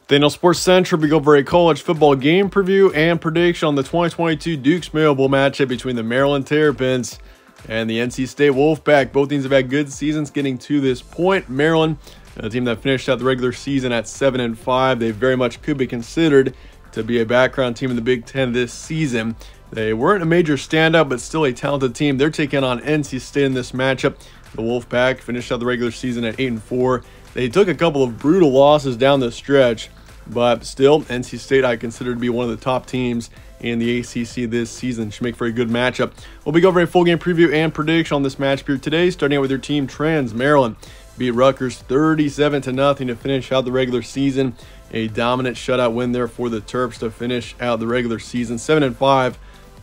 Daniel Sports Central, we go over a college football game preview and prediction on the 2022 Duke's Mayo Bowl matchup between the Maryland Terrapins and the NC State Wolfpack. Both teams have had good seasons getting to this point. Maryland, a team that finished out the regular season at 7-5, they very much could be considered to be a background team in the Big Ten this season. They weren't a major standout, but still a talented team. They're taking on NC State in this matchup. The Wolfpack finished out the regular season at 8-4. They took a couple of brutal losses down the stretch, but still, NC State I consider to be one of the top teams in the ACC this season. Should make for a good matchup. We'll be going over a full game preview and prediction on this match here today, starting out with your team Trans. Maryland beat Rutgers 37-0 to finish out the regular season. A dominant shutout win there for the Terps to finish out the regular season. 7-5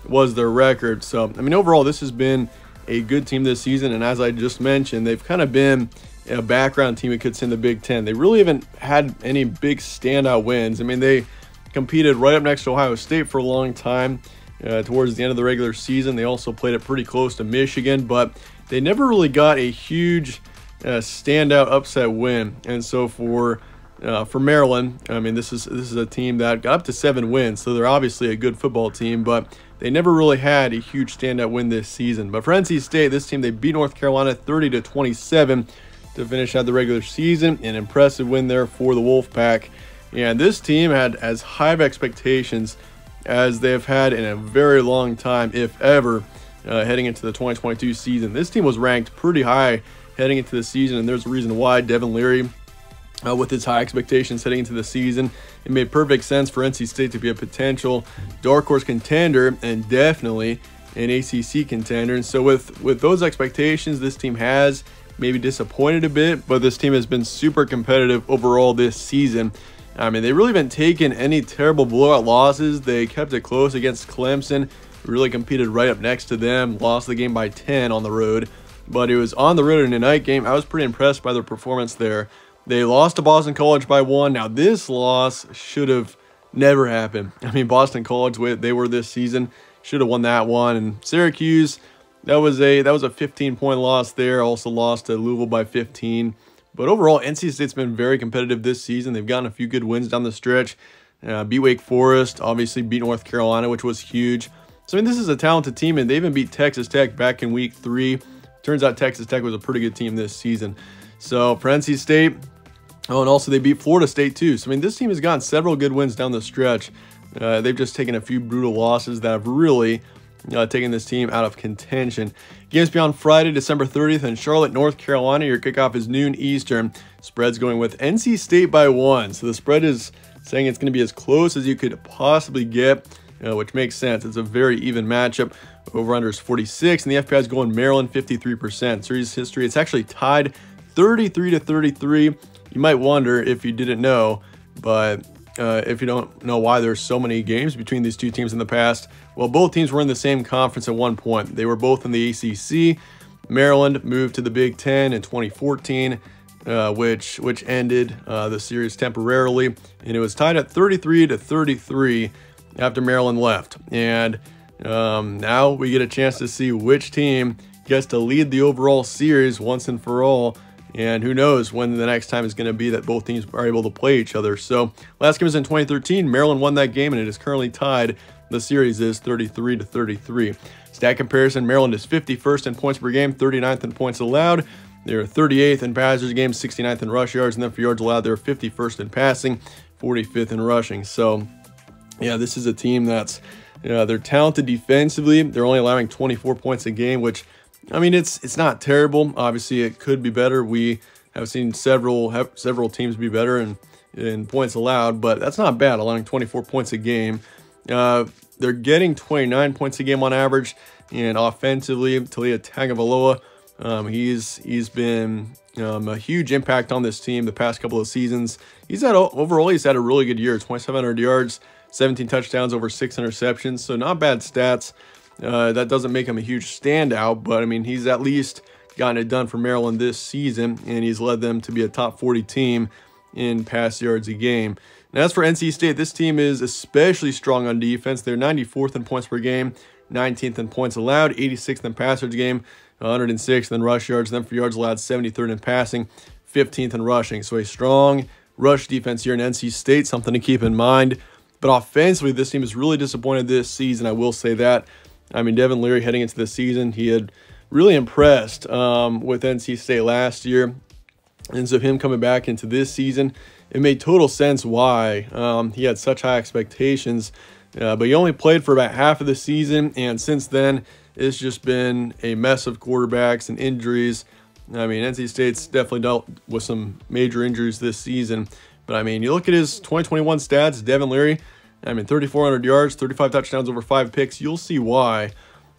was their record. So, I mean, overall, this has been a good team this season, and as I just mentioned, they've kind of been a background team, it could say, in the Big Ten. They really haven't had any big standout wins. I mean, they competed right up next to Ohio State for a long time towards the end of the regular season. They also played it pretty close to Michigan, but they never really got a huge standout upset win. And so for Maryland, I mean, this is a team that got up to 7 wins, so they're obviously a good football team, but they never really had a huge standout win this season. But for NC State, this team, they beat North Carolina 30-27 to finish out the regular season. An impressive win there for the Wolfpack. And this team had as high of expectations as they've had in a very long time, if ever, heading into the 2022 season. This team was ranked pretty high heading into the season, and there's a reason why. Devin Leary, with his high expectations heading into the season, it made perfect sense for NC State to be a potential dark horse contender and definitely an ACC contender. And so with those expectations, this team has maybe disappointed a bit, but this team has been super competitive overall this season. I mean, they really haven't taken any terrible blowout losses. They kept it close against Clemson, really competed right up next to them, lost the game by 10 on the road, but it was on the road in a night game. I was pretty impressed by their performance there. They lost to Boston College by 1. Now, this loss should have never happened. I mean, Boston College, they were this season, should have won that one. And Syracuse, that was a 15-point loss there. Also lost to Louisville by 15. But overall, NC State's been very competitive this season. They've gotten a few good wins down the stretch. Beat Wake Forest, obviously beat North Carolina, which was huge. So, I mean, this is a talented team, and they even beat Texas Tech back in week 3. Turns out Texas Tech was a pretty good team this season. So, for NC State, oh, and also they beat Florida State too. So, I mean, this team has gotten several good wins down the stretch. They've just taken a few brutal losses that have really taking this team out of contention. Games be on Friday, December 30th in Charlotte, North Carolina. Your kickoff is noon Eastern. Spread's going with NC State by 1. So the spread is saying it's going to be as close as you could possibly get, which makes sense. It's a very even matchup. Over-under is 46, and the FPI is going Maryland 53%. Series history, it's actually tied 33-33. You might wonder if you didn't know, but if you don't know why there's so many games between these two teams in the past, well, both teams were in the same conference at one point. They were both in the ACC. Maryland moved to the Big Ten in 2014, which ended the series temporarily, and it was tied at 33-33 after Maryland left. And now we get a chance to see which team gets to lead the overall series once and for all. And who knows when the next time is going to be that both teams are able to play each other. So last game was in 2013. Maryland won that game, and it is currently tied. The series is 33-33. Stat comparison, Maryland is 51st in points per game, 39th in points allowed. They're 38th in passers games, 69th in rush yards, and then for yards allowed, they're 51st in passing, 45th in rushing. So, yeah, this is a team that's, they're talented defensively. They're only allowing 24 points a game, which, I mean, it's not terrible. Obviously, it could be better. We have seen several teams be better in points allowed, but that's not bad, allowing 24 points a game. They're getting 29 points a game on average, and offensively, Talia Tagovailoa, he's been a huge impact on this team the past couple of seasons. Overall, he's had a really good year, 2,700 yards, 17 touchdowns, over 6 interceptions, so not bad stats. That doesn't make him a huge standout, but I mean, he's at least gotten it done for Maryland this season, and he's led them to be a top 40 team in pass yards a game. Now, as for NC State, this team is especially strong on defense. They're 94th in points per game, 19th in points allowed, 86th in pass yards game, 106th in rush yards. Then for yards allowed, 73rd in passing, 15th in rushing. So a strong rush defense here in NC State, something to keep in mind. But offensively, this team is really disappointed this season, I will say that. I mean, Devin Leary heading into the season, he had really impressed with NC State last year. And so him coming back into this season, it made total sense why he had such high expectations. But he only played for about half of the season, and since then, it's just been a mess of quarterbacks and injuries. I mean, NC State's definitely dealt with some major injuries this season. But, I mean, you look at his 2021 stats, Devin Leary, I mean, 3,400 yards, 35 touchdowns, over 5 picks. You'll see why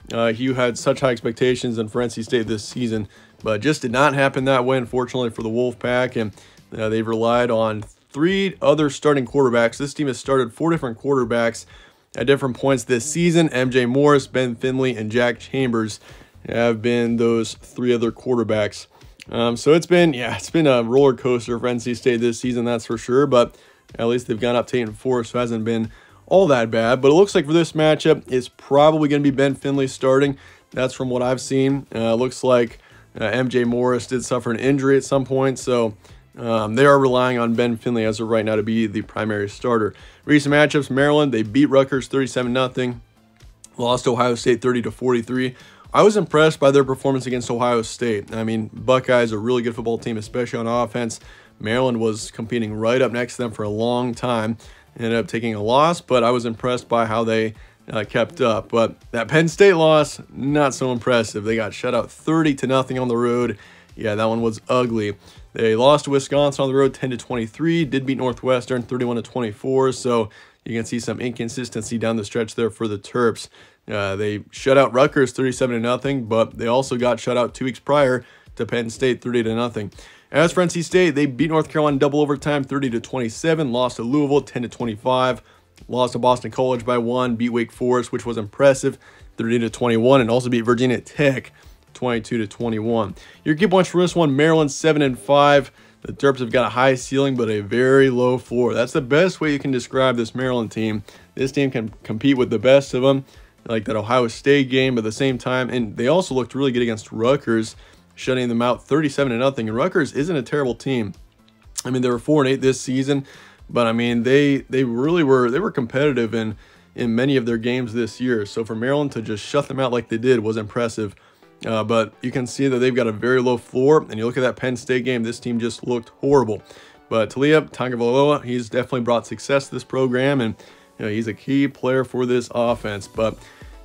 he had such high expectations and for NC State this season. But just did not happen that way, unfortunately, for the Wolfpack. And they've relied on 3 other starting quarterbacks. This team has started 4 different quarterbacks at different points this season. MJ Morris, Ben Finley, and Jack Chambers have been those 3 other quarterbacks. So it's been a roller coaster for NC State this season, that's for sure. But at least they've gone up to 8-4, so it hasn't been all that bad. But it looks like for this matchup, it's probably going to be Ben Finley starting. That's from what I've seen. Looks like MJ Morris did suffer an injury at some point, so they are relying on Ben Finley as of right now to be the primary starter. Recent matchups, Maryland, they beat Rutgers 37-0, lost to Ohio State 30-43. I was impressed by their performance against Ohio State. I mean, Buckeyes are a really good football team, especially on offense. Maryland was competing right up next to them for a long time. Ended up taking a loss, but I was impressed by how they kept up. But that Penn State loss, not so impressive. They got shut out 30-0 on the road. Yeah, that one was ugly. They lost to Wisconsin on the road 10-23, did beat Northwestern 31-24, so you can see some inconsistency down the stretch there for the Terps. They shut out Rutgers 37-0, but they also got shut out 2 weeks prior to Penn State 30-0. As for NC State, they beat North Carolina in double overtime 30-27, lost to Louisville 10-25, lost to Boston College by 1, beat Wake Forest, which was impressive, 30-21, and also beat Virginia Tech 22-21. Your key points for this one, Maryland 7-5. The Terps have got a high ceiling but a very low floor. That's the best way you can describe this Maryland team. This team can compete with the best of them, like that Ohio State game, but at the same time, and they also looked really good against Rutgers, shutting them out 37-0. And Rutgers isn't a terrible team. I mean, they were 4-8 this season, but I mean, they really were competitive in many of their games this year. So for Maryland to just shut them out like they did was impressive. But you can see that they've got a very low floor, and you look at that Penn State game, this team just looked horrible. But Talia Tagovailoa, he's definitely brought success to this program, and he's a key player for this offense. But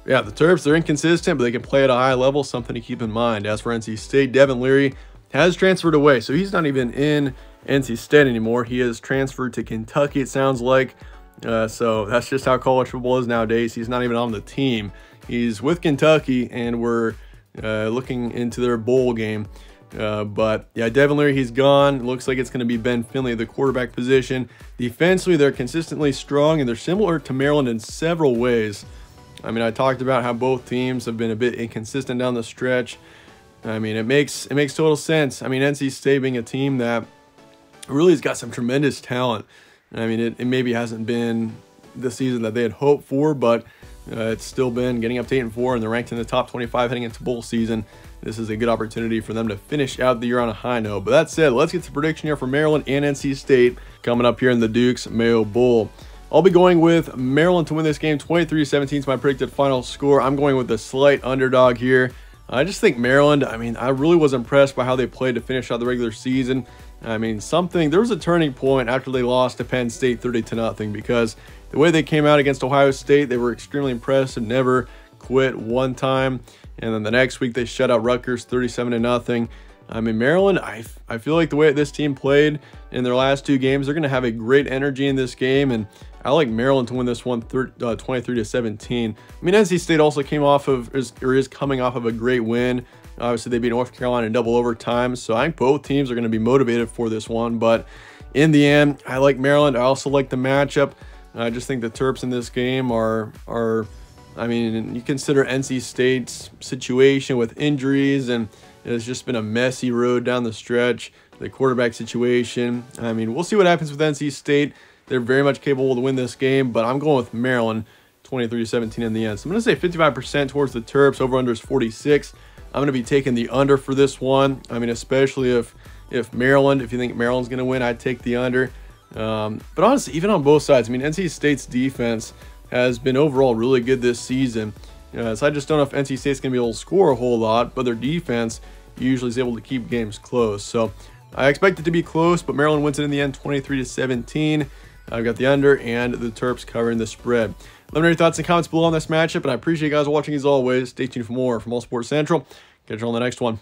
yeah, the Terps, they're inconsistent, but they can play at a high level, something to keep in mind. As for NC State, Devin Leary has transferred away, so he's not even in NC State anymore. He has transferred to Kentucky, it sounds like. So that's just how college football is nowadays. He's not even on the team. He's with Kentucky, and we're looking into their bowl game. But yeah, Devin Leary, he's gone. It looks like it's going to be Ben Finley at the quarterback position. Defensively, they're consistently strong, and they're similar to Maryland in several ways. I mean, I talked about how both teams have been a bit inconsistent down the stretch. I mean, it makes total sense. I mean, NC State being a team that really has got some tremendous talent. I mean, it maybe hasn't been the season that they had hoped for, but it's still been getting up to 8-4, and they're ranked in the top 25 heading into bowl season. This is a good opportunity for them to finish out the year on a high note. But that said, let's get to prediction here for Maryland and NC State coming up here in the Dukes Mayo Bowl. I'll be going with Maryland to win this game. 23-17 is my predicted final score. I'm going with a slight underdog here. I just think Maryland, I mean, I really was impressed by how they played to finish out the regular season. I mean, there was a turning point after they lost to Penn State 30-0, because the way they came out against Ohio State, they were extremely impressive, never quit one time. And then the next week, they shut out Rutgers 37-0. I mean, Maryland, I feel like the way this team played in their last 2 games, they're going to have a great energy in this game, and I like Maryland to win this one 23-17. I mean, NC State also is coming off of a great win. Obviously, they beat North Carolina in double overtime, so I think both teams are going to be motivated for this one. But in the end, I like Maryland. I also like the matchup. I just think the Terps in this game are I mean, you consider NC State's situation with injuries, and it's just been a messy road down the stretch. The quarterback situation, I mean, we'll see what happens with NC State. They're very much capable to win this game, but I'm going with Maryland 23-17 in the end. So I'm going to say 55% towards the Terps. Over-under is 46. I'm going to be taking the under for this one. I mean, especially if Maryland, if you think Maryland's going to win, I'd take the under. But honestly, even on both sides, I mean, NC State's defense has been overall really good this season. So I just don't know if NC State's going to be able to score a whole lot, but their defense usually is able to keep games close. So I expect it to be close, but Maryland wins it in the end 23-17. I've got the under and the Terps covering the spread. Let me know your thoughts and comments below on this matchup, and I appreciate you guys watching as always. Stay tuned for more from All Sports Central. Catch you on the next one.